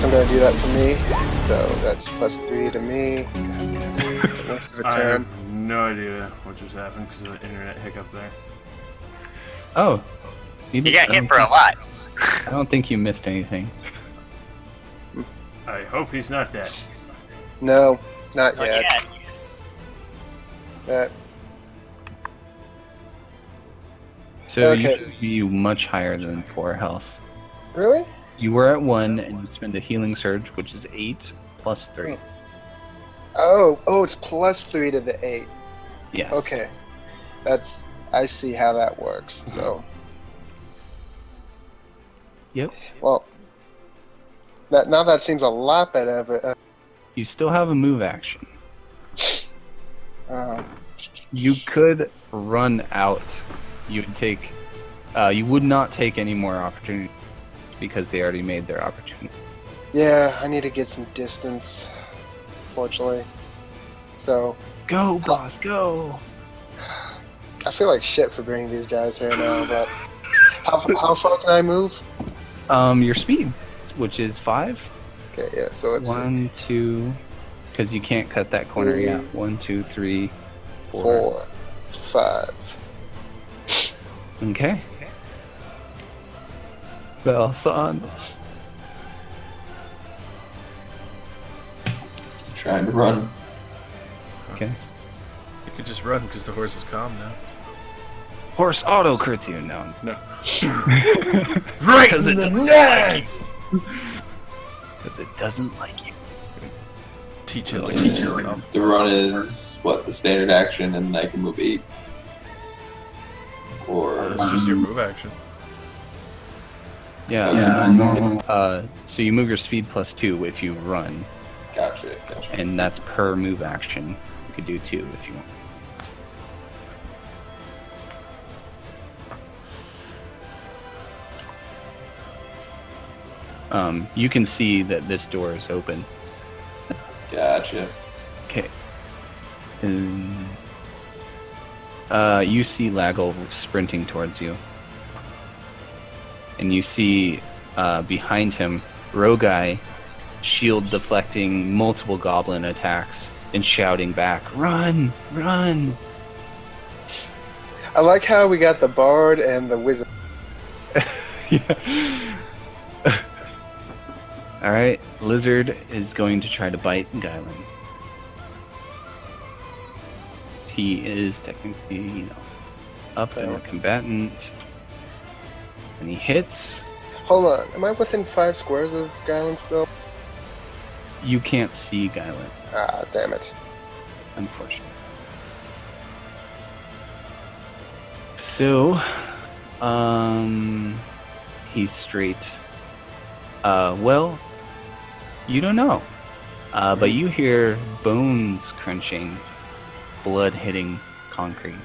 I'm gonna do that for me. So that's +3 to me. Most of the I turn. have no idea what just happened because of the internet hiccup there. Oh. You got hit for a lot. I don't think you missed anything. I hope he's not dead. No, not Not yet. yet. That So you Okay. should be much higher than 4 health. really? You were at 1, and you spend a healing surge, which is 8 plus 3. Oh, it's +3 to the 8. Yes. Okay, I see how that works. So, Yep. well, that seems a lot better. But You still have a move action. uh, You could run out. You would take. You would not take any more opportunities because they already made their opportunity. yeah, I need to get some distance. Fortunately, so Go, boss, go! I feel like shit for bringing these guys here now. But how far can I move? Your speed, which is 5. Okay, yeah. So it's 1, 2, because you can't cut that corner. Three, Yeah. 1, 2, 3, 4. 4, 5. Okay. Belson. Trying to run. Okay. You could just run because the horse is calm now. Horse auto crits you. No. No. Right Because in it the doesn't like you. Because it doesn't like you. Teach it like yourself. The run is what, the standard action, and then I can move 8. Or That's just your move action. Yeah. So you move your speed +2 if you run, gotcha. and that's per move action. You could do 2 if you want. You can see that this door is open. Gotcha. Okay. You see Laggle sprinting towards you. And you see behind him Rogai shield deflecting multiple goblin attacks and shouting back, "Run! Run!" I like how we got the bard and the wizard. Yeah. Alright, Lizard is going to try to bite Guylan. He is technically, up and a combatant. And he hits. Hold on, am I within 5 squares of Guylan still? You can't see Guylan, Ah, damn it. unfortunately. So, he's straight. Well, you don't know. But you hear bones crunching, blood hitting concrete.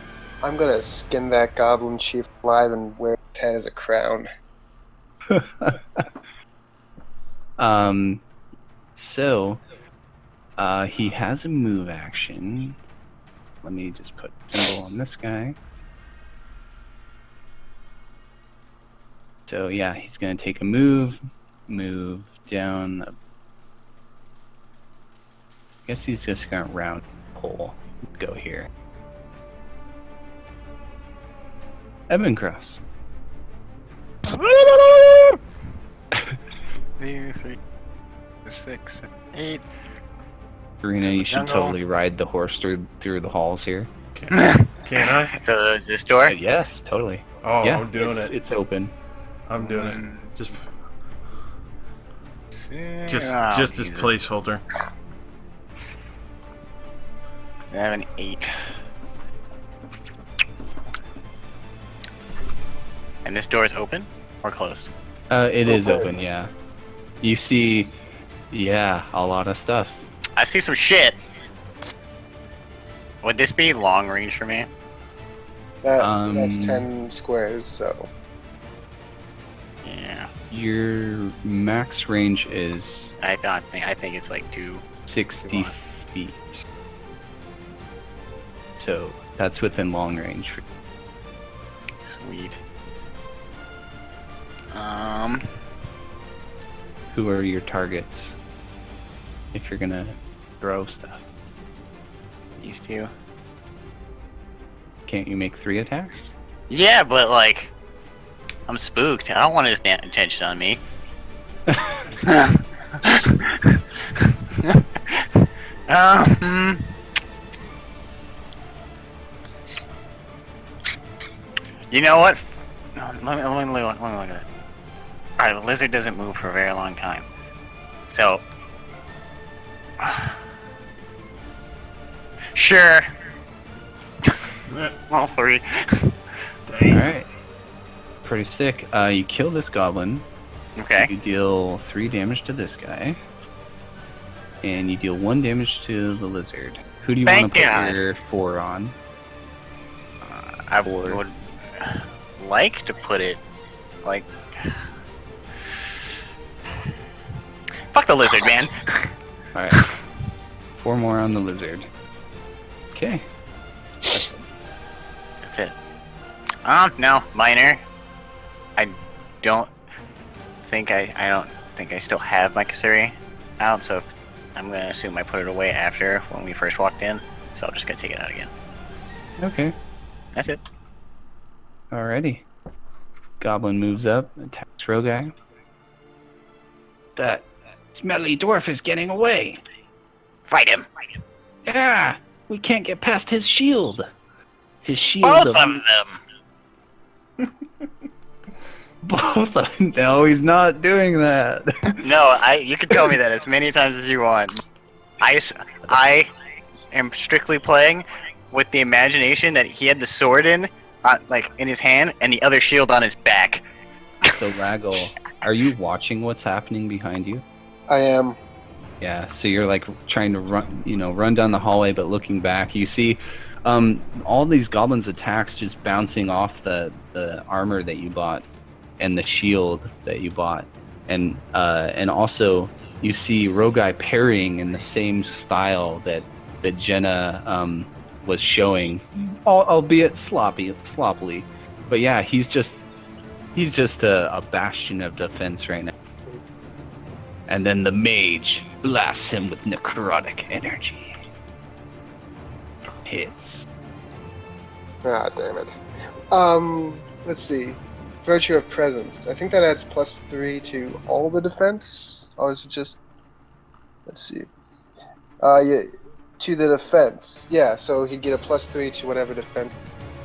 I'm gonna skin that goblin chief alive and wear his head as a crown. So, he has a move action. Let me just put a symbol on this guy. So yeah, he's gonna take a move down. I guess he's just gonna round the hole. Go here. Edmund Cross. 2, 3, 6, 7, 8. Karina, you should Jungle. totally ride the horse through the halls here. Can I? So is this door? Yes, totally. Oh, Yeah, I'm doing it. It's open. I'm doing it. Just Oh, as Jesus. placeholder. 7, 8. And this door is open or closed? It is Open. open, yeah. You see, yeah, a lot of stuff. I see some shit. Would this be long range for me? That's 10 squares, so Yeah. Your max range is I think it's like 2. 60 feet. So that's within long range. Sweet. who are your targets if you're gonna throw stuff? These two. Can't you make 3 attacks? Yeah, but like, I'm spooked. I don't want his attention on me. Hmm. You know what? Let me look at this. Alright, the lizard doesn't move for a very long time. So. Sure. All 3. Alright. Pretty sick. You kill this goblin. Okay. You deal 3 damage to this guy. And you deal 1 damage to the lizard. Who do you want to put God. your 4 on? I would like to put it like. Fuck the lizard, man. Alright. 4 more on the lizard. Okay. That's it. That's it. No, minor. I don't think I don't think I still have my Kasuri out, so I'm gonna assume I put it away after when we first walked in. So I'm just gonna take it out again. Okay. That's it. Alrighty. Goblin moves up, attacks Rogai. That smelly dwarf is getting away. Fight him. Yeah, we can't get past his shield. His shield Both of of them. both of them. No, he's not doing that. No, you can tell me that as many times as you want. I am strictly playing with the imagination that he had the sword in his hand and the other shield on his back. So Raggle, are you watching what's happening behind you? I am. Yeah, so you're like trying to run down the hallway, but looking back, you see all these goblins' attacks just bouncing off the armor that you bought and the shield that you bought, and also you see Rogai parrying in the same style that Jenna was showing, albeit sloppily. But yeah, he's just a bastion of defense right now. And then the mage blasts him with necrotic energy. Hits. Ah, damn it. Let's see. Virtue of Presence. I think that adds +3 to all the defense? Or is it just... Let's see. Yeah, to the defense. Yeah, so he'd get a +3 to whatever defense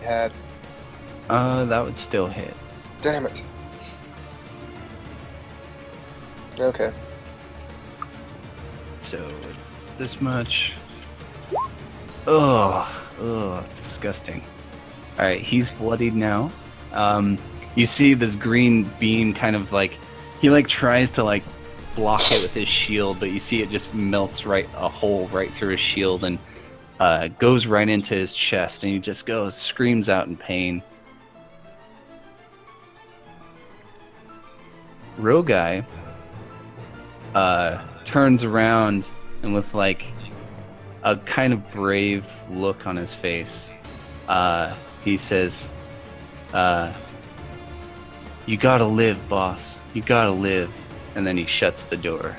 he had. That would still hit. Damn it. Okay. So, this much. Ugh, disgusting. Alright, he's bloodied now. You see this green beam kind of like, he like tries to like block it with his shield, but you see it just melts a hole right through his shield and goes right into his chest, and he just screams out in pain. Rogai turns around and with like a kind of brave look on his face, he says, "You gotta live, boss. You gotta live." And then he shuts the door.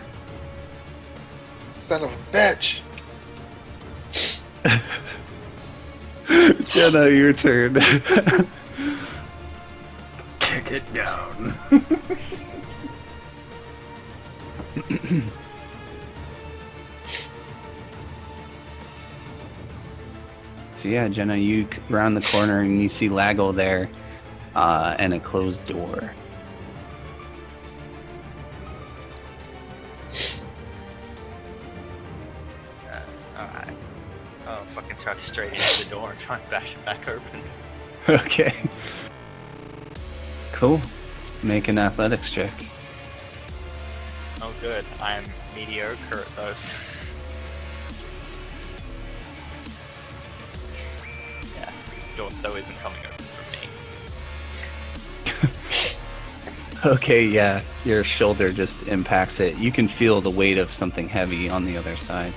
Son of a bitch! Jenna, your turn. Kick it down. So yeah, Jenna, you round the corner and you see Lago there, and a closed door. I'll fucking chuck straight into the door and try and bash it back open. Okay. Cool. Make an athletics check. Oh good, I'm mediocre at those. Yeah, this door so isn't coming open for me. Okay, yeah. Your shoulder just impacts it. You can feel the weight of something heavy on the other side.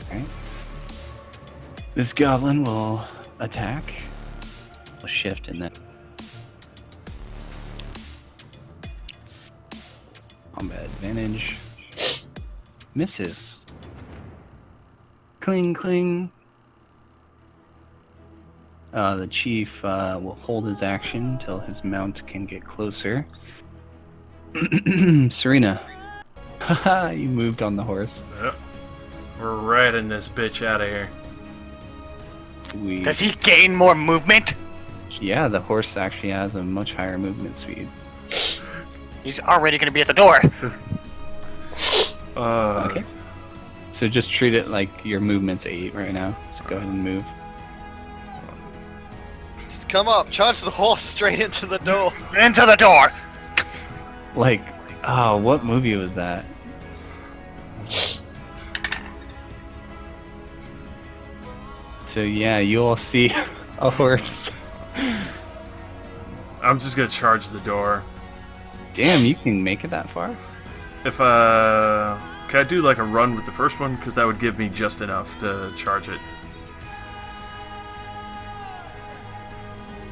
Okay. This goblin will attack. Will shift and then Advantage. Misses. Cling, cling. The chief will hold his action until his mount can get closer. Serena. Haha, you moved on the horse. Yep. We're riding this bitch out of here. Does he gain more movement? Yeah, the horse actually has a much higher movement speed. He's already gonna be at the door. Okay. So just treat it like your movement's 8 right now. So go ahead and move. Just come up, charge the horse straight into the door. Into the door. Like, oh, what movie was that? So yeah, you all see a horse. I'm just gonna charge the door. Damn, you can make it that far? If can I do like a run with the first one? Because that would give me just enough to charge it.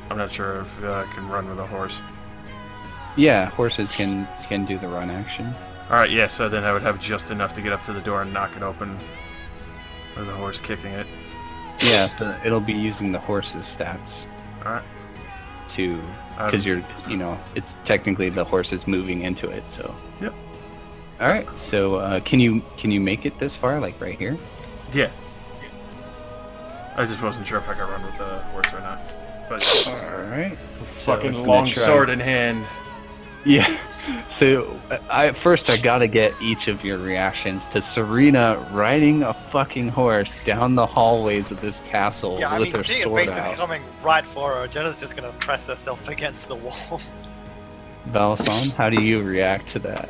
I'm not sure if I can run with a horse. Yeah, horses can do the run action. Alright, yeah, so then I would have just enough to get up to the door and knock it open with the horse kicking it. Yeah, so it'll be using the horse's stats Alright. to, because it's technically the horse is moving into it. So. Yep. All right. So can you make it this far, like right here? Yeah. I just wasn't sure if I could run with the horse or not. But All right. So fucking it's gonna long try- sword in hand. Yeah. So I gotta get each of your reactions to Serena riding a fucking horse down the hallways of this castle Yeah, I with mean, her seeing it sword basically out. coming right for her, Jenna's just gonna press herself against the wall. Valasan, how do you react to that?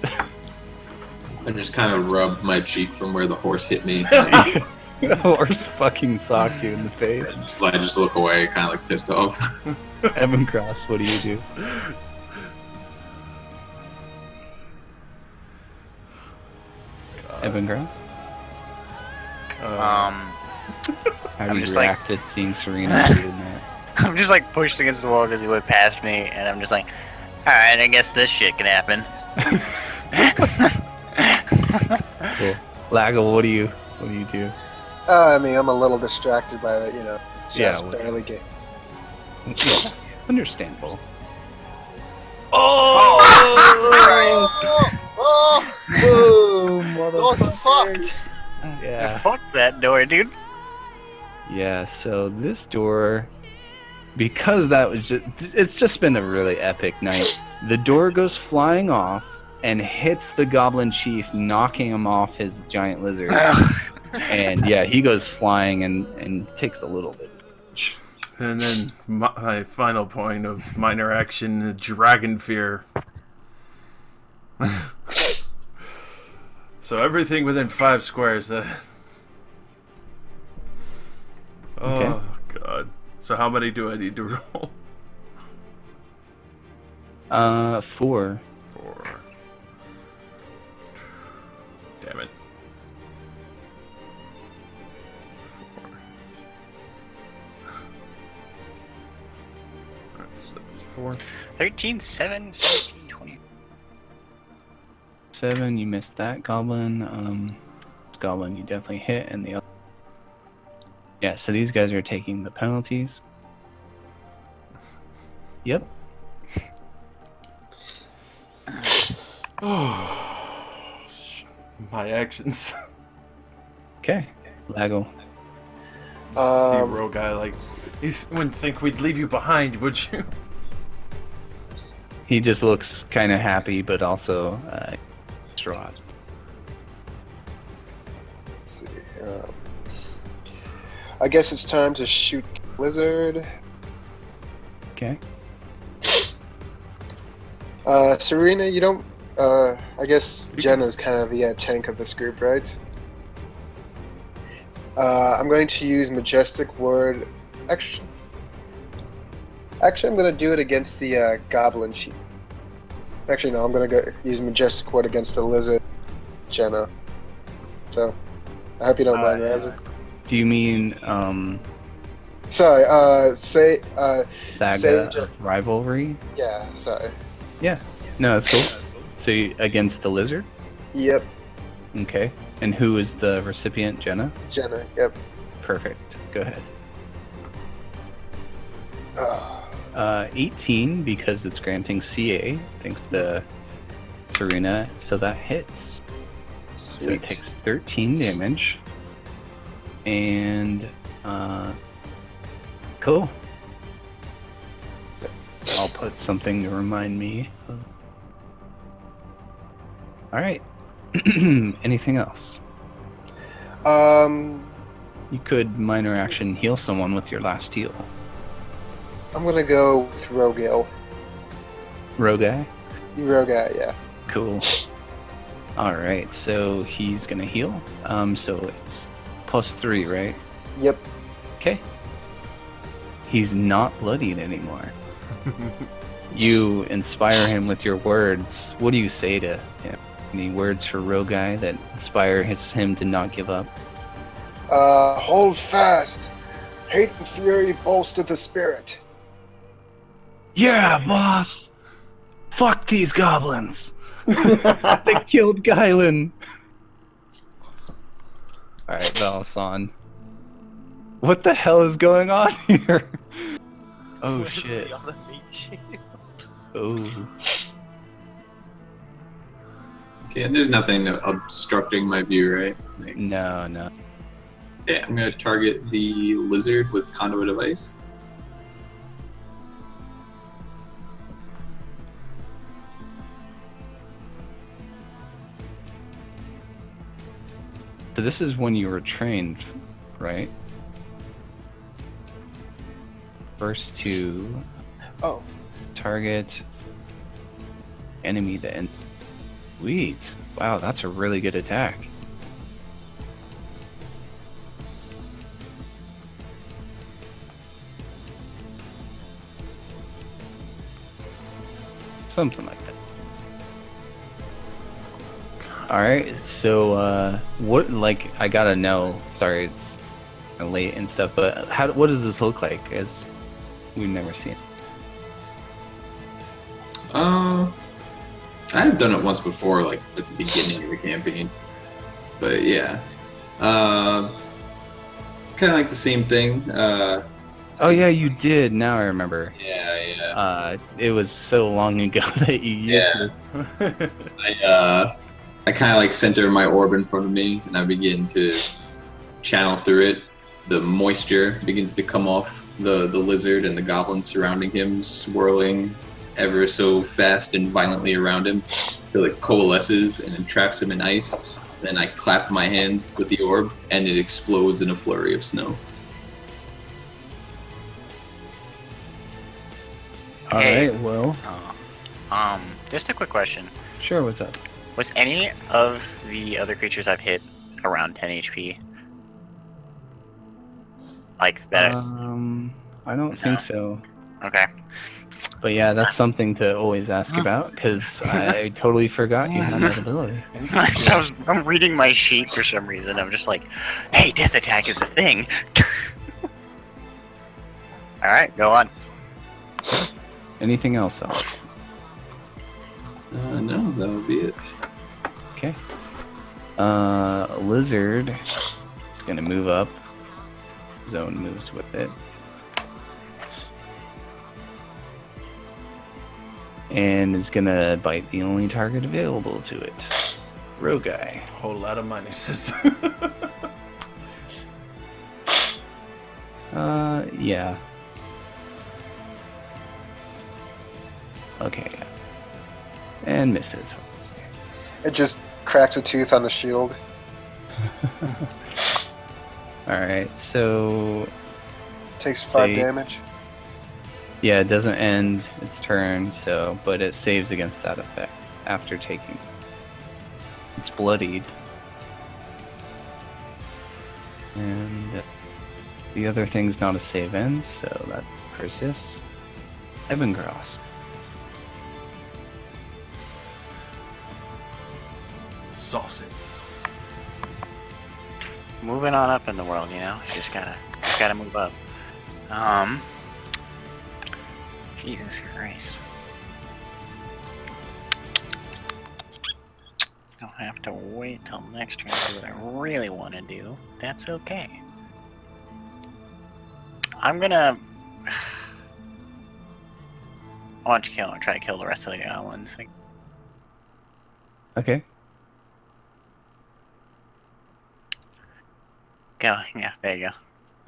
I just kind of rub my cheek from where the horse hit me. The horse fucking socked you in the face. I just look away, kind of like pissed off. Evan Cross, what do you do? Evan Cross? Um, How I'm do you just like- react to seeing Serena doing that? I'm just like pushed against the wall because he went past me, and I'm just like, alright, I guess this shit can happen. Cool. Lago, what do you do? I mean, I'm a little distracted by that, Yeah, just well- barely get. Yeah, understandable. Oh! Boom! Door's fucked! Yeah. Fuck that door, dude. Yeah, so this door, because that was it's just been a really epic night. The door goes flying off and hits the goblin chief, knocking him off his giant lizard. And yeah, he goes flying and takes a little bit. And then my final point of minor action, dragon fear. So everything within 5 squares. Oh Okay. god. So how many do I need to roll? 4. 4. Damn it. 4. Alright, so that's 4. 13, 7, 17, 20. 7, you missed that goblin. This goblin you definitely hit, and the other. Yeah, so these guys are taking the penalties. Yep. My actions. Okay. Lago. Zero guy, like, you wouldn't think we'd leave you behind, would you? He just looks kind of happy, but also distraught. Let's see. I guess it's time to shoot lizard. Okay. Serena, you don't. I guess Jenna's kind of the tank of this group, right? I'm going to use Majestic Word. Actually, I'm going to do it against the Goblin Chief. Actually, no, I'm going to use Majestic Word against the Lizard, Jenna. So, I hope you don't mind, Razzie. Do you mean Sorry, say, Saga Sage- of Rivalry? yeah, sorry. Yeah. No, that's cool. So you, against the lizard? Yep, Okay. And who is the recipient, Jenna? Jenna. Yep. Perfect. Go ahead. Uh, 18 because it's granting CA thanks to Serena, so that hits. So it sweet. takes 13 damage. And cool. I'll put something to remind me. All right. Anything else? You could minor action heal someone with your last heal. I'm gonna go with Rogale. Rogai? Rogai, yeah. Cool. All right, so he's gonna heal. So it's +3, right? Yep. Okay. He's not bloodied anymore. You inspire him with your words. What do you say to him? Any words for Rogai that inspire him to not give up? Hold fast. Hate and fury bolster the spirit. Yeah, boss! Fuck these goblins! They killed Guylan! Alright, Valasan. What the hell is going on here? Oh Where's shit. The other meat shield? Oh. Okay, and there's nothing obstructing my view, right? Like, No, no. yeah, I'm gonna target the lizard with conduit of ice. So this is when you were trained, right? First to Oh, target enemy to end. Sweet. Wow, that's a really good attack. Something like that. Alright, so what, like, I gotta know, sorry it's late and stuff, but what does this look like, as we've never seen it? I've done it once before, like at the beginning of the campaign. But yeah. It's kinda like the same thing. Oh yeah, you did, now I remember. Yeah. It was so long ago that you used Yeah. this. I kinda like center my orb in front of me and I begin to channel through it. The moisture begins to come off the lizard and the goblins surrounding him, swirling ever so fast and violently around him till it coalesces and entraps him in ice. Then I clap my hand with the orb and it explodes in a flurry of snow. Hey. Alright, well, Just a quick question. sure, what's up? Was any of the other creatures I've hit around 10 HP? Like that? I don't think so. Okay. But yeah, that's something to always ask about, because I totally forgot you had that ability. I'm reading my sheet for some reason. I'm just like, hey, death attack is a thing. Alright, go on. Anything else, Alex? No, that would be it. Okay. Lizard is gonna move up. Zone moves with it. And is gonna bite the only target available to it. Rogai. Whole lot of minuses. Yeah. Okay. And misses. it just cracks a tooth on the shield. Alright, so Takes 5 Say- damage. yeah, it doesn't end its turn, so but it saves against that effect after taking. It's bloodied. And the other thing's not a save ends, so that persists. Evan Gross. Sauces. Moving on up in the world, you know? You just gotta move up. Jesus Christ. I'll have to wait till next turn to do what I really want to do. That's okay. I'm gonna. I want to try to kill the rest of the goblins. Okay. Go, yeah, there you go.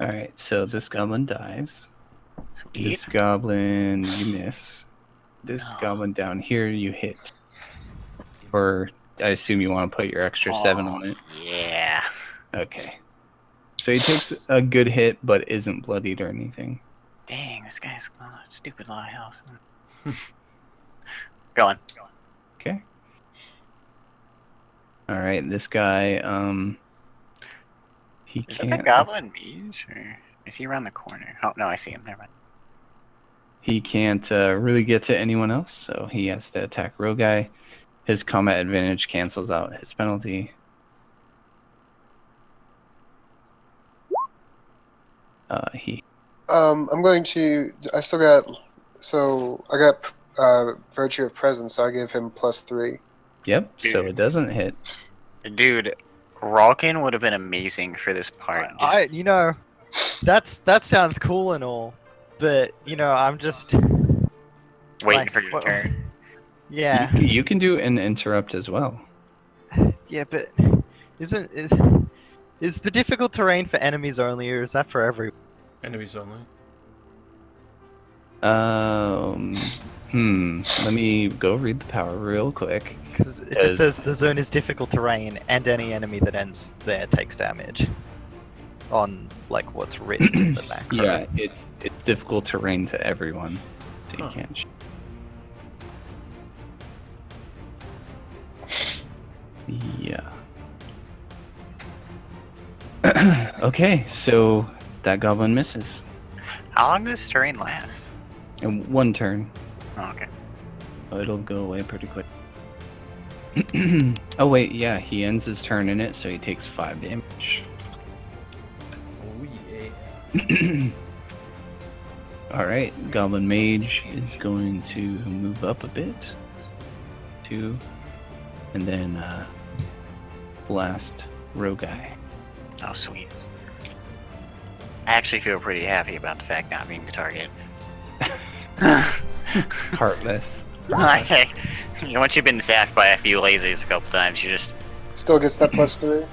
All right. So this goblin dies. Sweet. This goblin you miss. This No. goblin down here you hit. Or I assume you want to put your extra 7 on it. Yeah. Okay. So he takes a good hit, but isn't bloodied or anything. Dang, this guy's stupid lot of health. Go on. Okay. All right. This guy, he Is that can't. the goblin mage, or is he around the corner? Oh no, I see him. Never mind. He can't really get to anyone else, so he has to attack Roguy. His combat advantage cancels out his penalty. I'm going to. I still got. So I got Virtue of Presence. So I give him +3. Yep. So it doesn't hit. Dude, Ralkin would have been amazing for this part. You know, that sounds cool and all, but you know, I'm just Waiting like, for your what- turn. Yeah, You can do an interrupt as well. yeah, but is the difficult terrain for enemies only, or is that for everyone? Enemies only. Let me go read the power real quick. Because it just says the zone is difficult terrain, and any enemy that ends there takes damage. On like what's written in the macro. Yeah, it's difficult terrain to everyone, so you Huh. can't. Yeah. Okay, so that goblin misses. How long does terrain last? In 1 turn. Oh, okay. Oh, it'll go away pretty quick. Oh wait, yeah, he ends his turn in it, so he takes 5 damage. Oh yeah. Alright, Goblin Mage is going to move up a bit. 2. And then blast Roguy. Oh, sweet. I actually feel pretty happy about the fact not being the target. Heartless. Okay. Once you've been zapped by a few lasers a couple times, you just... Still gets that +3.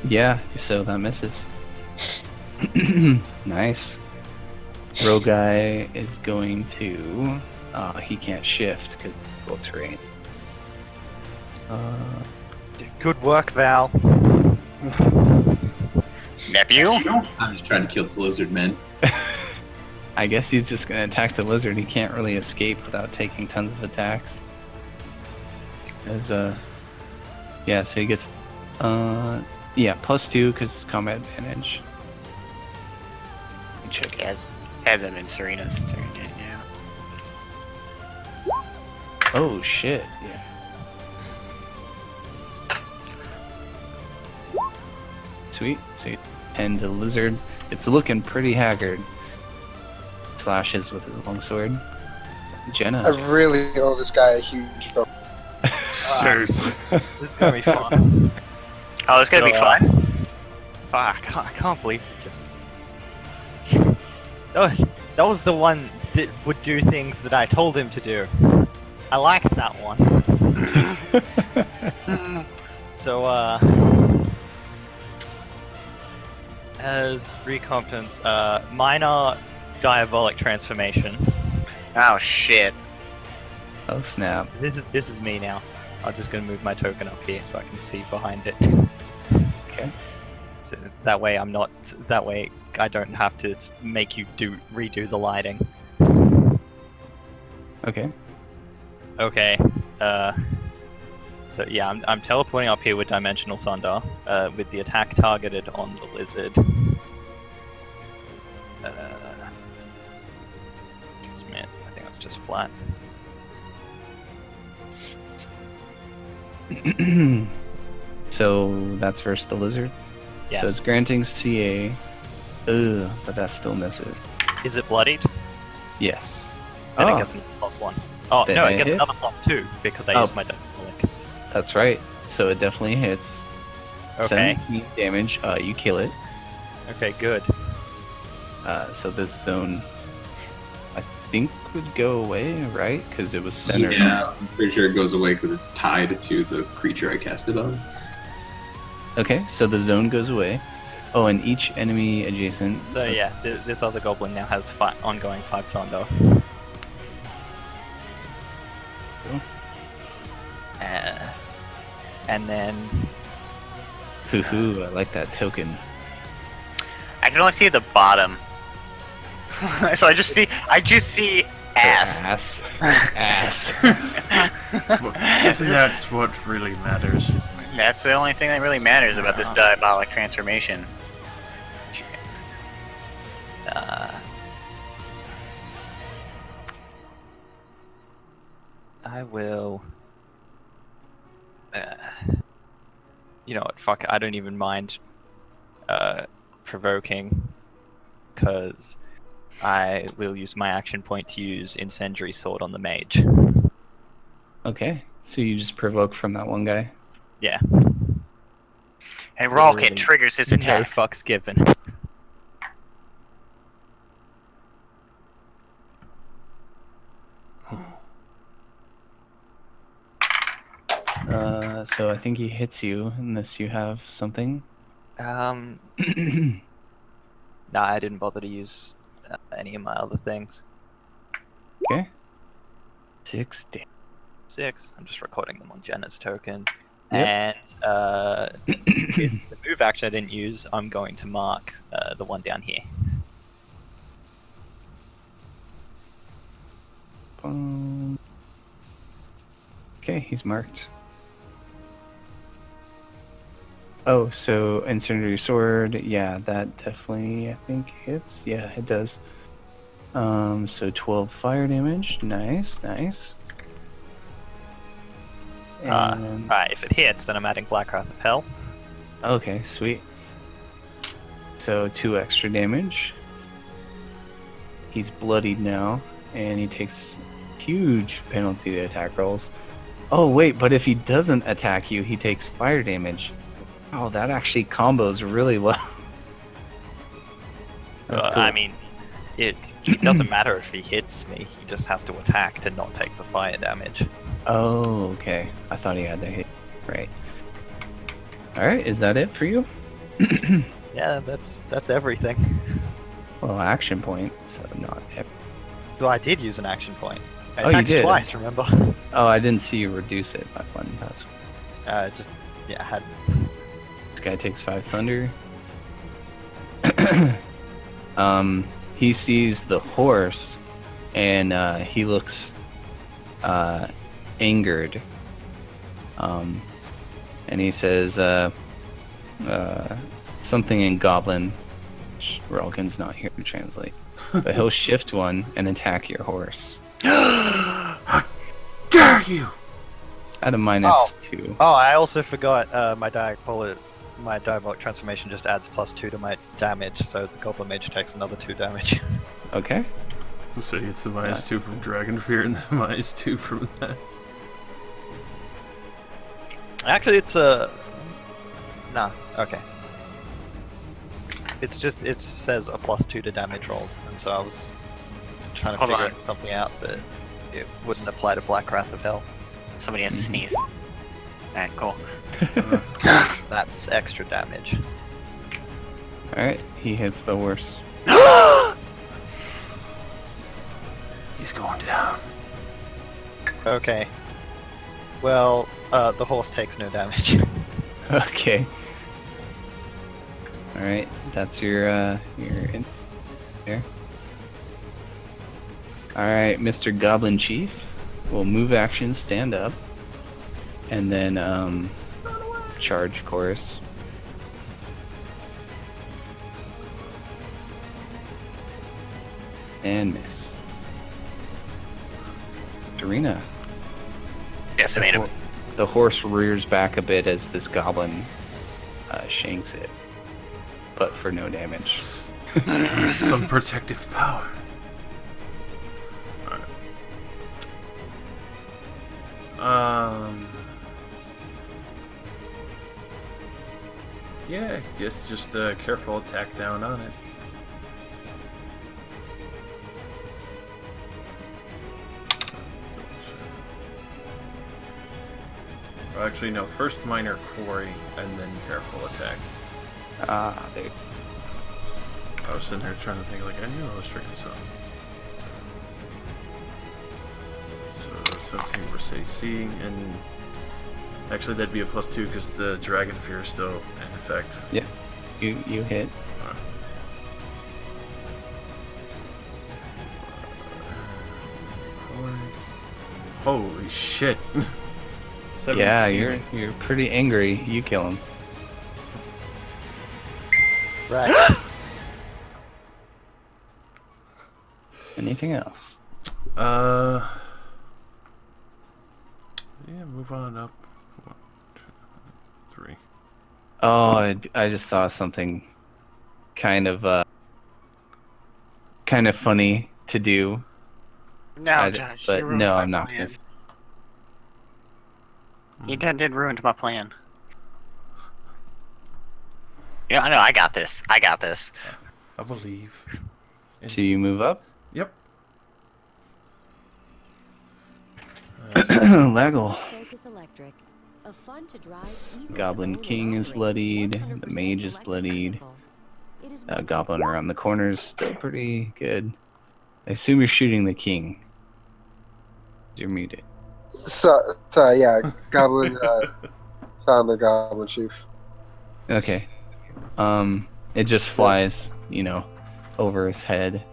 Yeah, so that misses. Nice. Roguy is going to... he can't shift because it's difficult terrain. Good work, Val. Nephew? I'm just trying to kill this lizard, man. I guess he's just going to attack the lizard. He can't really escape without taking tons of attacks. As yeah, so he gets yeah, +2 because combat advantage. Let me check it. Hasn't been Serena's turn yet, yeah. Oh shit! Yeah. Sweet. So you end the lizard. It's looking pretty haggard. Slashes with his longsword. Jenna. I really owe this guy a huge vote. Seriously. This is gonna be fun. Oh, it's gonna be fun. Fuck, I can't believe it just... Oh, that was the one that would do things that I told him to do. I liked that one. So, as recompense, minor diabolic transformation. Oh, shit. Oh snap. This is me now. I'm just gonna move my token up here so I can see behind it. Okay. So that way I'm not. That way I don't have to make you redo the lighting. Okay. Okay. So yeah, I'm teleporting up here with Dimensional Thunder, with the attack targeted on the lizard. Smith, I think that's just flat. So that's versus the lizard. Yes. So it's granting CA. Ugh, but that still misses. Is it bloodied? Yes. Then Oh. it gets another +1. Oh Then no, it it gets hits? another +2 because I Oh. used my Dimensional That's right. So it definitely hits. Okay. 17 damage. You kill it. Okay, good. So this zone, I think, would go away, right? Because it was centered. Yeah, I'm pretty sure it goes away because it's tied to the creature I cast it on. Okay, so the zone goes away. Oh, and each enemy adjacent. So yeah, this other goblin now has ongoing 5 thunder. Cool. And then Hoo-hoo, I like that token. I can only see the bottom. So I just see ass. Ass. Well, isn't that what really matters? That's the only thing that really matters about this diabolic transformation. I will. You know what? Fuck it. I don't even mind provoking, because I will use my action point to use Incendiary Sword on the mage. Okay, so you just provoke from that one guy. Yeah. And Rolkit Literally triggers his No attack. fucks given. So I think he hits you unless you have something. Nah, I didn't bother to use any of my other things. Okay. 6 damage. 6. I'm just recording them on Jenna's token. Yep. And with the move action I didn't use, I'm going to mark the one down here. Okay, he's marked. Oh, so Incendiary Sword, yeah, that definitely, I think, hits. Yeah, it does. So 12 fire damage. Nice, nice. And... Right, if it hits, then I'm adding Black Wrath of Hell. Okay, sweet. So 2 extra damage. He's bloodied now, and he takes huge penalty to attack rolls. Oh wait, but if he doesn't attack you, he takes fire damage. Oh, that actually combos really well. That's cool. I mean, it doesn't matter if he hits me, he just has to attack to not take the fire damage. Oh, okay. I thought he had to hit. Right. Alright, is that it for you? Yeah, that's everything. Well, action point, so not everything. Well, I did use an action point. I Oh, you attacked did? twice, remember? Oh, I didn't see you reduce it by 1. That's... I had... This guy takes 5 thunder. He sees the horse, and he looks angered. And he says something in Goblin, which Ralkin's not here to translate. But he'll shift 1 and attack your horse. How dare you! At a -2. Oh, I also forgot my diabolic transformation just adds +2 to my damage, so the Goblin Mage takes another 2 damage. Okay. So it's the -2 from Dragon Fear and the -2 from that. Actually, it's a... Nah, okay. It's just, it says a +2 to damage rolls, and so I was trying to Hold figure on. something out, but it wouldn't apply to Black Wrath of Hell. Somebody has to sneeze. Alright, cool. That's extra damage. Alright, he hits the horse. He's going down. Okay. Well, the horse takes no damage. Okay. Alright, that's your in there. Alright, Mr. Goblin Chief will move action, stand up, and then charge chorus. And miss. Serena. Yes, I made him. The horse rears back a bit as this goblin shanks it, but for no damage. Some protective power. Alright. Yeah, I guess just careful attack down on it. Oh, actually, no. First minor quarry, and then careful attack. Ah, there. I was sitting here trying to think, like, I knew I was freaking something. So, 17 versus AC, and actually that'd be a +2 because the Dragon Fear is still in effect. Yeah, you hit. Holy shit! Yeah, 17. you're pretty angry. You kill him. Right. Anything else? Yeah, move on up. 1, 2, 3. Oh, I just thought of something kind of funny to do. No, Josh. But you ruined no, my I'm not plan. gonna. You did ruin my plan. Yeah, I know. I got this. I got this. I believe. So you move up. Yep. Laggle. Focus Electric. A fun to drive, easy Goblin to own King and is operate, bloodied. 100% The Mage is electric bloodied. vehicle. It is Goblin around the corners still pretty good. I assume you're shooting the king. You're muted. Sorry, yeah, Goblin, found the Goblin Chief. Okay. It just flies, over his head.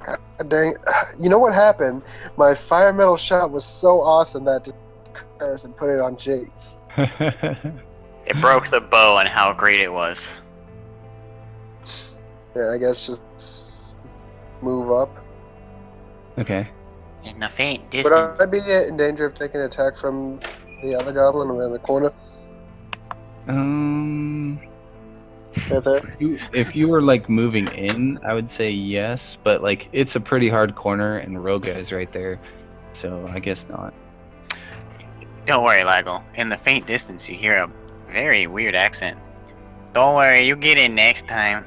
God dang, you know what happened? My fire metal shot was so awesome that I just cursed and put it on Jake's. It broke the bow and how great it was. Yeah, I guess just move up. In Okay. the faint Would distance. I be in danger of taking an attack from the other Goblin around the corner? Right there? If you were like moving in, I would say yes, but like it's a pretty hard corner and Roga is right there, so I guess not. Don't worry, Laggle. In the faint distance, you hear a very weird accent. Don't worry, you get in next time.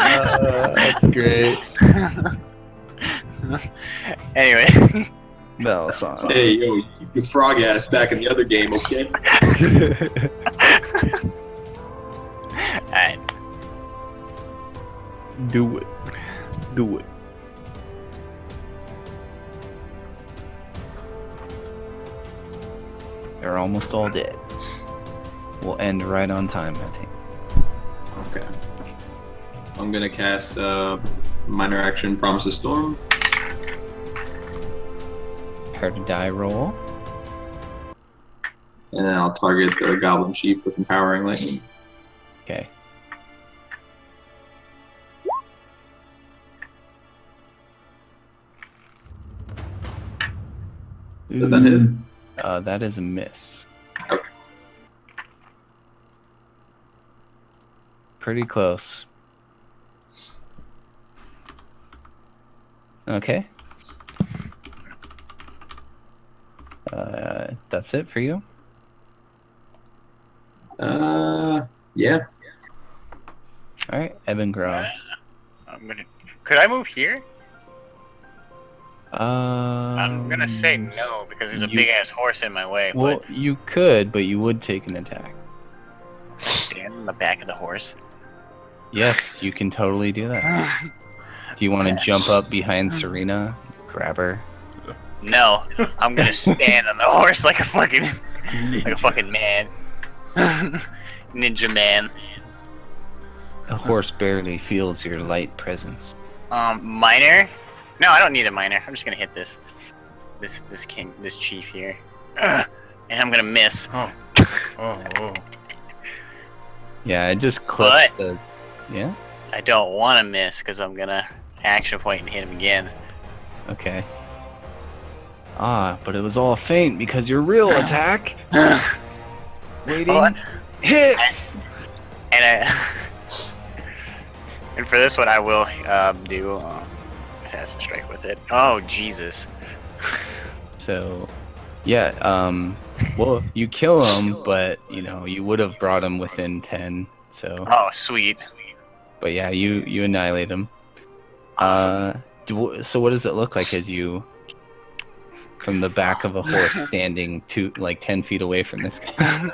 That's great. Anyway. Bell song. Hey, yo, you keep your frog ass back in the other game, okay? Alright. Do it. Do it. They're almost all dead. We'll end right on time, I think. Okay. I'm gonna cast minor action Promise of Storm. Prepare to die roll. And then I'll target the Goblin Chief with Empowering Lightning. Okay. Does that hit? That is a miss. Okay. Pretty close. Okay. That's it for you? Yeah. Alright, Evan Gross. Could I move here? I'm I'm gonna say no because there's a big ass horse in my way. Well, But you could, but you would take an attack. can I stand on the back of the horse? Yes, you can totally do that. Do you want to jump up behind Serena, grab her? No, I'm gonna stand on the horse like a fucking man. Ninja man. The horse barely feels your light presence. Minor? No, I don't need a minor. I'm just gonna hit this chief here. And I'm gonna miss. Oh. Yeah, it just clips But- the... Yeah? I don't want to miss because I'm gonna action point and hit him again. Okay. Ah, but it was all feint because your real attack... Waiting... Hold on. Hits! And and for this one, I will do Assassin Strike with it. Oh Jesus! So, Yeah. Well, you kill him, but you would have brought him within 10. So, Oh, sweet. but yeah, you annihilate him. Awesome. So what does it look like as you from the back of a horse standing 10 feet away from this guy?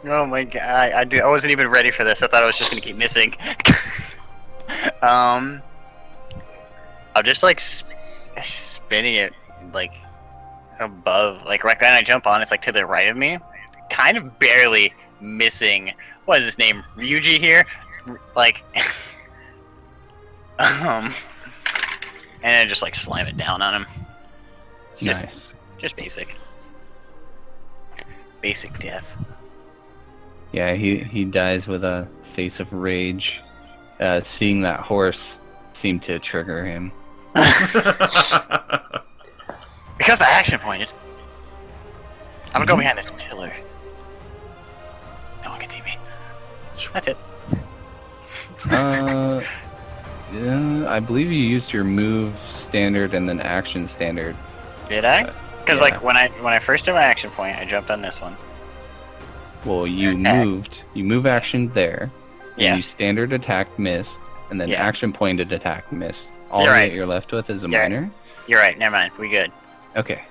Oh my god, I wasn't even ready for this. I thought I was just gonna keep missing. I'm just like spinning it like above, like right when I jump on, it's like to the right of me, kind of barely missing. What is his name? Ryuji here, like, and then just like slam it down on him. It's just basic death. Yeah, he dies with a face of rage. Seeing that horse seemed to trigger him. Because I action pointed. I'm gonna go behind this pillar. No one can see me. That's it. Yeah, I believe you used your move standard and then action standard. Did I? Because yeah. like when I first did my action point, I jumped on this one. Well, you Attack. moved. You move action there. Yeah. And you standard attack missed, and then Yeah. action pointed attack missed. All You're that right. you're left with is a You're right. minor. You're right. Never mind. We good. Okay.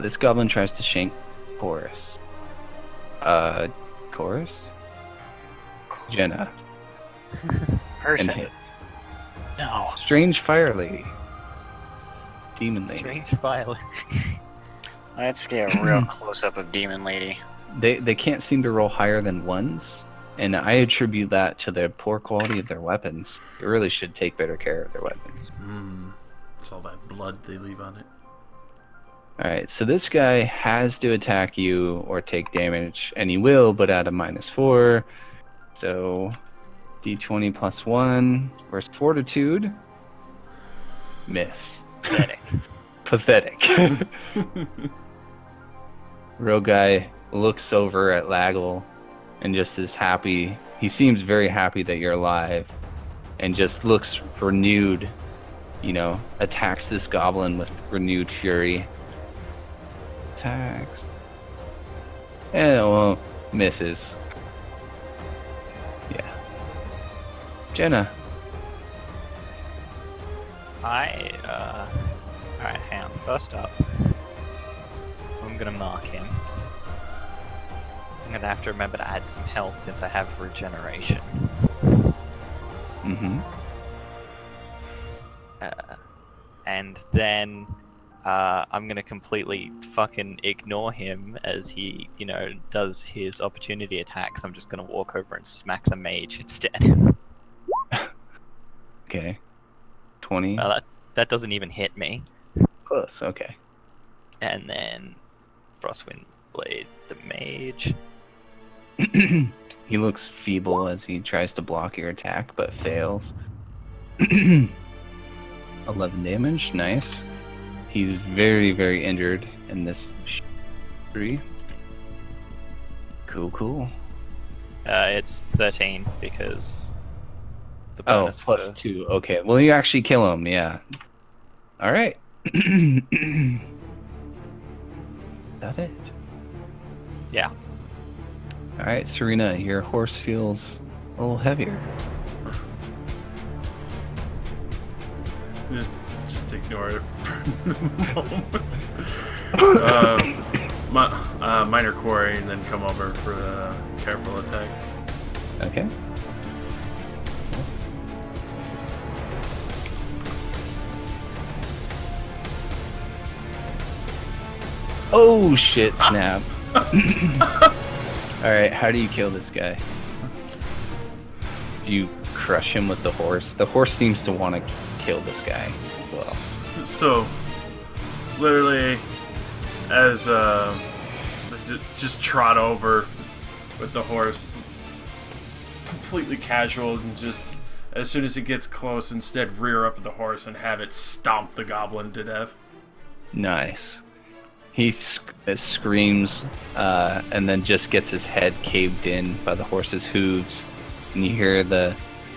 This goblin tries to shank Chorus. Chorus? Jenna. And Person. hits. No. Strange Fire Lady. Demon Lady. Strange violet. Let's get a real close up of Demon Lady. They can't seem to roll higher than ones, and I attribute that to the poor quality of their weapons. They really should take better care of their weapons. It's all that blood they leave on it. Alright, so this guy has to attack you or take damage, and he will, but at a -4. So, d20 plus 1 versus Fortitude. Miss. Pathetic. Pathetic. Real guy looks over at Laggle and just is happy. He seems very happy that you're alive and just looks renewed, attacks this goblin with renewed fury. Attacks. Well, misses. Yeah. Jenna. Alright, hang on. First up, I'm gonna mark him. I'm gonna have to remember to add some health since I have regeneration. Mm-hmm. And then I'm gonna completely fucking ignore him as he, does his opportunity attacks. I'm just gonna walk over and smack the mage instead. Okay. 20. That doesn't even hit me. Close, okay. And then Frostwind Blade the mage. He looks feeble as he tries to block your attack, but fails. 11 damage, nice. He's very, very injured in this tree. Cool. It's 13 because the Oh, bonus plus for... 2. Okay, well, you actually kill him, yeah. Alright. That it? Yeah. Alright, Serena, your horse feels a little heavier. Just ignore it for the moment. Minor quarry, and then come over for the careful attack. Okay. Oh shit, snap. Alright, how do you kill this guy? Do you crush him with the horse? The horse seems to want to kill this guy as well. So, literally, as just trot over with the horse, completely casual, and just as soon as it gets close, instead rear up the horse and have it stomp the goblin to death. Nice. He screams and then just gets his head caved in by the horse's hooves, and you hear the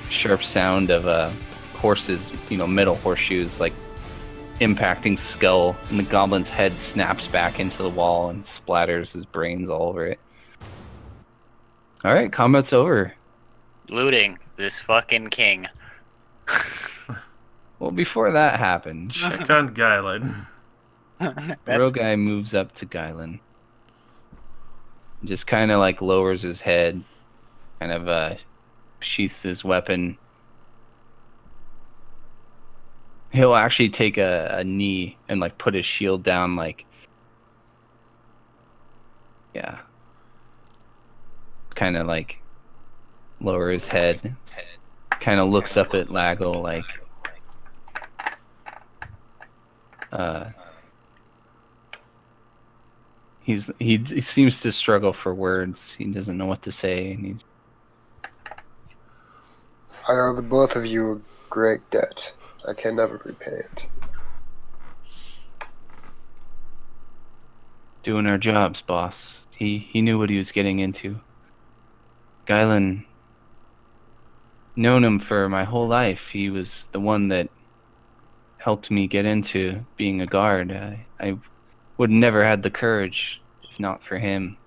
sharp sound of a horse's, metal horseshoes like impacting skull, and the goblin's head snaps back into the wall and splatters his brains all over it. All right, combat's over. Looting this fucking king. Well, before that happens, Check on Guyland. the That's rogue guy moves up to Guylan. Just kind of like lowers his head, kind of sheaths his weapon. He'll actually take a knee and like put his shield down, like, yeah. Kind of like lower his head. Kind of looks up at Lago like, he seems to struggle for words. He doesn't know what to say, and he's I owe the both of you a great debt. I can never repay it. doing our jobs, boss. He knew what he was getting into. Guylan, known him for my whole life. He was the one that helped me get into being a guard. I would never had the courage if not for him.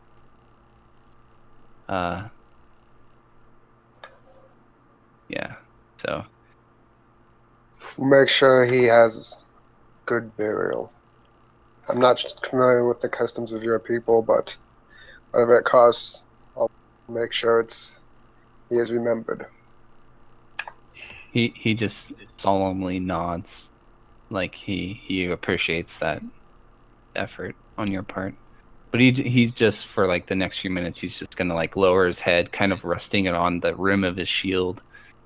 Yeah. So Make sure he has good burial. I'm not familiar with the customs of your people, but whatever it costs, I'll make sure he is remembered. he just solemnly nods, like he appreciates that effort on your part. But he's just, for like the next few minutes, he's just gonna like lower his head, kind of resting it on the rim of his shield,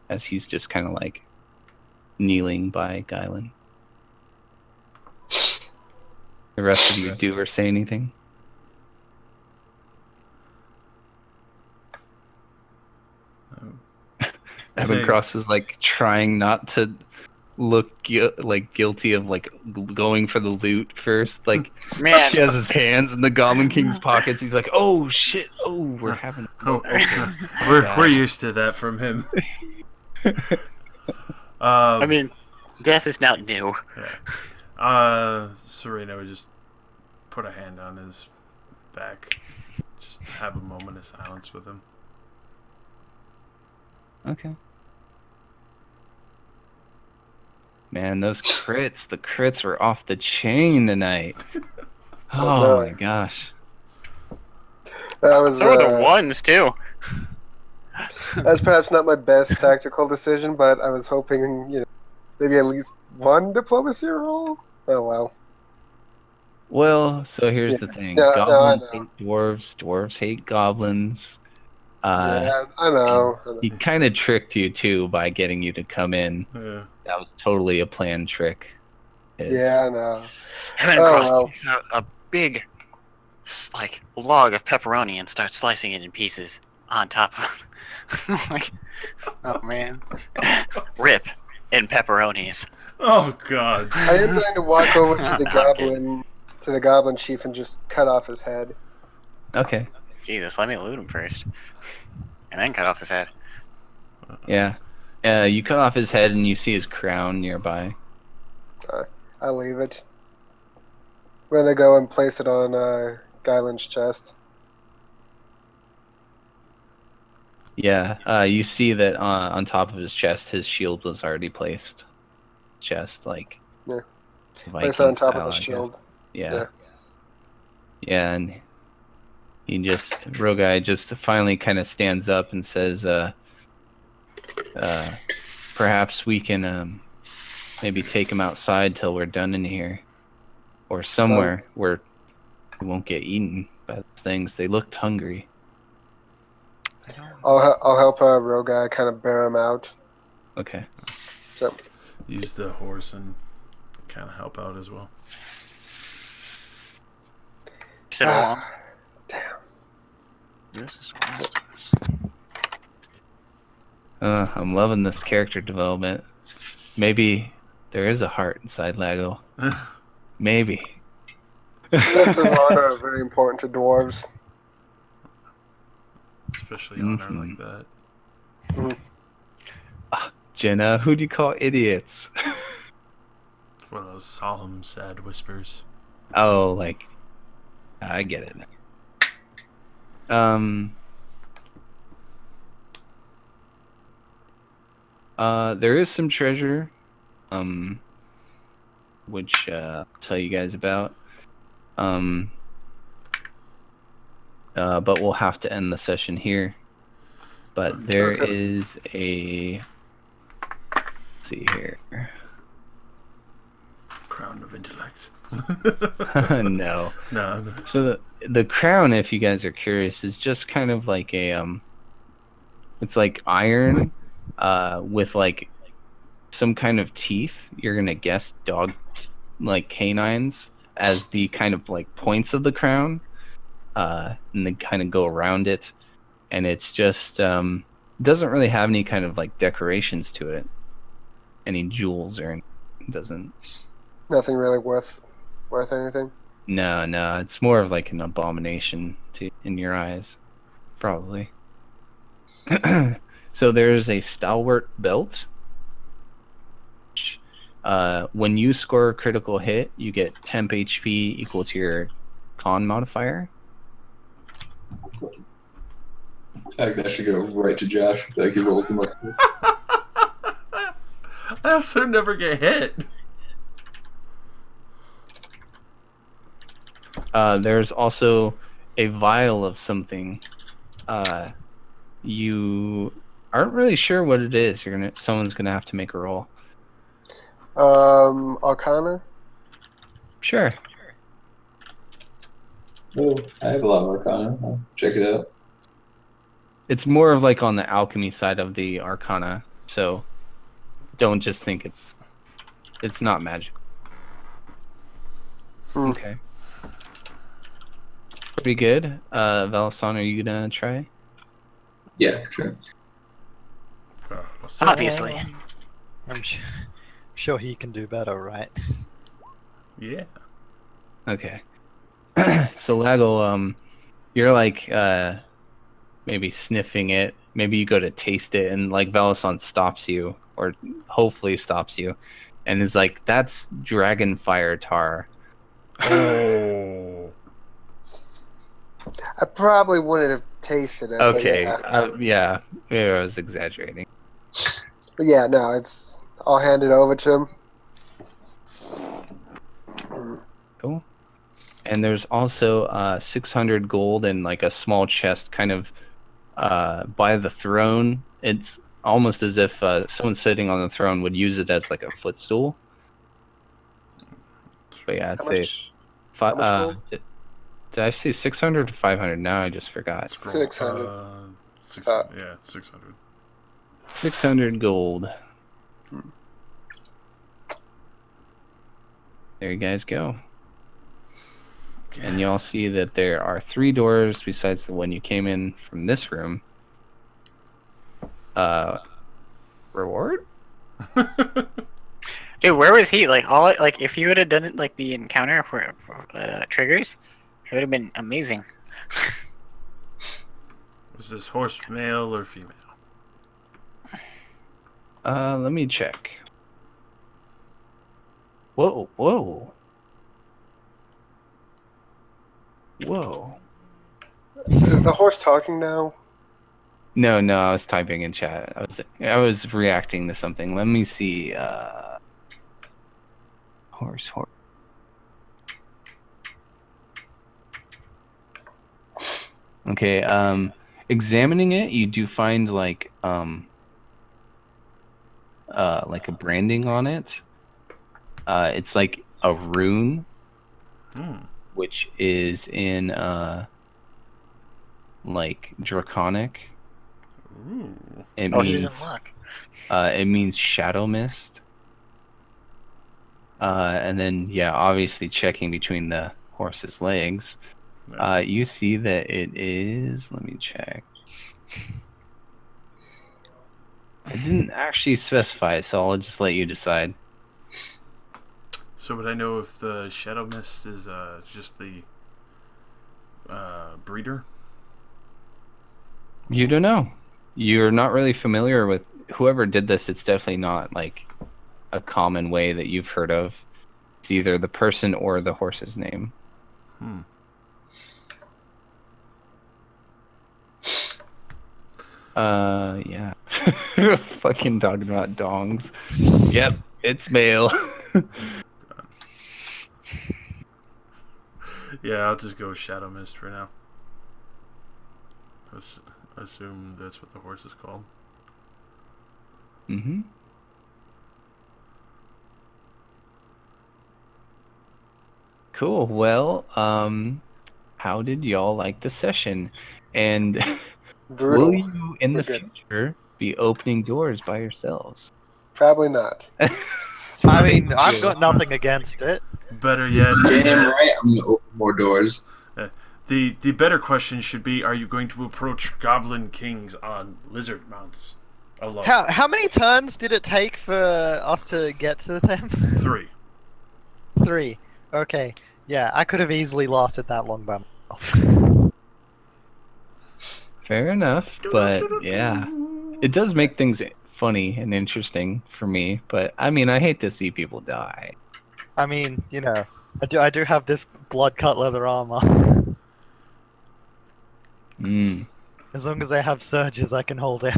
as he's just kind of like kneeling by Guylan. The rest of you do or say anything? Evan Cross is like trying not to look like guilty of like going for the loot first. Like, man. he has his hands in the Goblin King's pockets. He's like, "Oh shit! Oh, we're having. Oh, okay. we're used to that from him." I mean, death is not new. Yeah. Serena would just put a hand on his back, just have a moment of silence with him. Okay. Man, those crits, the crits were off the chain tonight. Oh no. my gosh. That was So are the ones too. that's perhaps not my best tactical decision, but I was hoping, maybe at least one diplomacy roll. Oh well. Well, so here's Yeah. the thing. Yeah, Goblins no, I know. hate dwarves, dwarves hate goblins. Yeah, I know. He kind of tricked you too by getting you to come in. Yeah. That was totally a planned trick. Yeah, I know. And then Oh, Cross well. takes out a big, like, log of pepperoni and starts slicing it in pieces on top of. Like, oh man, rip in pepperonis. Oh God. I am going to walk over to the I'm kidding. goblin chief, and just cut off his head. Okay. Jesus, let me loot him first, and then cut off his head. Yeah. You cut off his head and you see his crown nearby. I'll leave it. I'm gonna go and place it on Guyland's chest. Yeah. You see that on top of his chest, his shield was already placed. Chest, like. Yeah. Viking Place it on top style, of I his guess. shield. Yeah. Yeah, and Rogai just finally kind of stands up and says, perhaps we can maybe take him outside till we're done in here, or somewhere where we won't get eaten by those things. They looked hungry. I'll help Rogai kind of bear him out. Okay. So, Use the horse and kind of help out as well. Sit along. damn. This is I'm loving this character development. Maybe there is a heart inside Lago. Maybe. Sense of honor are very important to dwarves. Especially honor like that. Jenna, who do you call idiots? One of those solemn, sad whispers. Oh, like I get it. There is some treasure, which I'll tell you guys about. But we'll have to end the session here. But there Okay. is a. Let's see here. Crown of intellect. No. No. So the crown, if you guys are curious, is just kind of like a it's like iron, with like some kind of teeth. You're gonna guess dog, like canines, as the kind of like points of the crown, and they kind of go around it, and it's just doesn't really have any kind of like decorations to it, any jewels or anything. It doesn't. Nothing really worth anything. No, it's more of like an abomination in your eyes, probably. So there's a stalwart belt. When you score a critical hit, you get temp HP equal to your con modifier. I think that should go right to Josh. I feel like he rolls the most. I also never get hit. There's also a vial of something. You aren't really sure what it is. Someone's gonna have to make a roll. Arcana. Sure. Oh, I have a lot of Arcana. I'll check it out. It's more of like on the alchemy side of the Arcana, so don't just think it's not magical. Okay. Pretty good. Velasan, are you gonna try? Yeah, sure. Obviously. I'm sure he can do better, right? Yeah. Okay. So Laggle, you're like maybe sniffing it. Maybe you go to taste it, and like Velasan stops you, or hopefully stops you, and is like, "That's dragon fire tar." Oh. I probably wouldn't have tasted it. Okay. But Yeah. Maybe I was exaggerating. yeah, no, I'll hand it over to him. Cool. And there's also 600 gold and like a small chest kind of by the throne. It's almost as if someone sitting on the throne would use it as like a footstool. But yeah, I'd How say much? How much gold? did I say 600 or 500? Now I just forgot. 600. 600. Yeah, 600. 600 gold. There you guys go. And you all see that there are 3 doors besides the one you came in from this room. Reward? Dude, where was he? Like if you would have done it like the encounter for triggers, it would have been amazing. Was this horse male or female? Let me check. Whoa. Is the horse talking now? No, I was typing in chat. I was reacting to something. Let me see. Horse. Okay. Examining it, you do find like a branding on it. It's like a rune, which is in like draconic. Ooh. It He's means in luck. it means shadow mist. And then obviously checking between the horse's legs, you see that it is. Let me check. I didn't actually specify, so I'll just let you decide. So would I know if the shadow mist is just the breeder? You don't know. You're not really familiar with whoever did this. It's definitely not like a common way that you've heard of. It's either the person or the horse's name. Hmm. Yeah. Fucking talking about dongs. Yep, it's male. Yeah, I'll just go with Shadow Mist for now. Assume that's what the horse is called. Mm-hmm. Cool. Well, how did y'all like the session? And Brutal. will you, in We're the good. future, be opening doors by yourselves? Probably not. I mean, I've got nothing against it. Better yet, Damn right, I'm gonna open more doors. the better question should be: are you going to approach Goblin Kings on lizard mounts alone? How many turns did it take for us to get to them? 3. 3. Okay. Yeah, I could have easily lasted that long by myself. Fair enough, but yeah. It does make things funny and interesting for me, but I mean, I hate to see people die. I mean, you know, I do have this blood cut leather armor. Mm. As long as I have surges, I can hold it.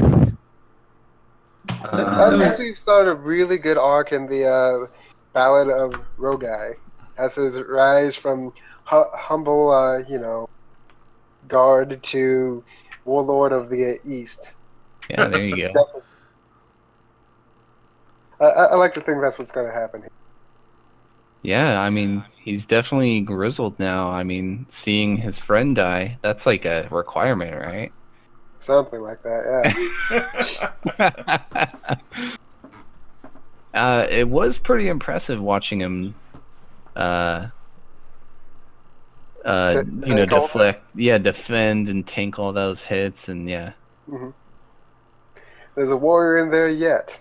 I think we started a really good arc in the Ballad of Rogai, as his rise from humble, guard to warlord of the East. Yeah, there you go. Definitely. I like to think that's what's going to happen here. Yeah, I mean, he's definitely grizzled now. I mean, seeing his friend die, that's like a requirement, right? Something like that, yeah. It was pretty impressive watching him, uh, Tank all deflect, defend and tank all those hits, and yeah. Mhm. There's a warrior in there yet.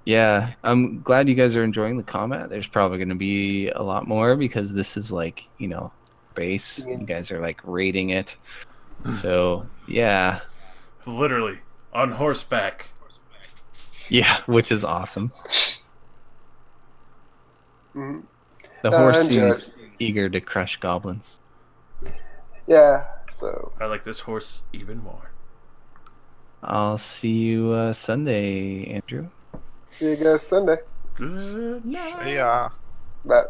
Yeah, I'm glad you guys are enjoying the combat. There's probably going to be a lot more because this is like, base. Yeah. You guys are like raiding it. So, yeah. Literally on horseback. Yeah, which is awesome. hmm The No, horse I enjoy seems eager to crush goblins. Yeah, so I like this horse even more. I'll see you Sunday, Andrew. see you guys Sunday. Good night. Yeah. Bye.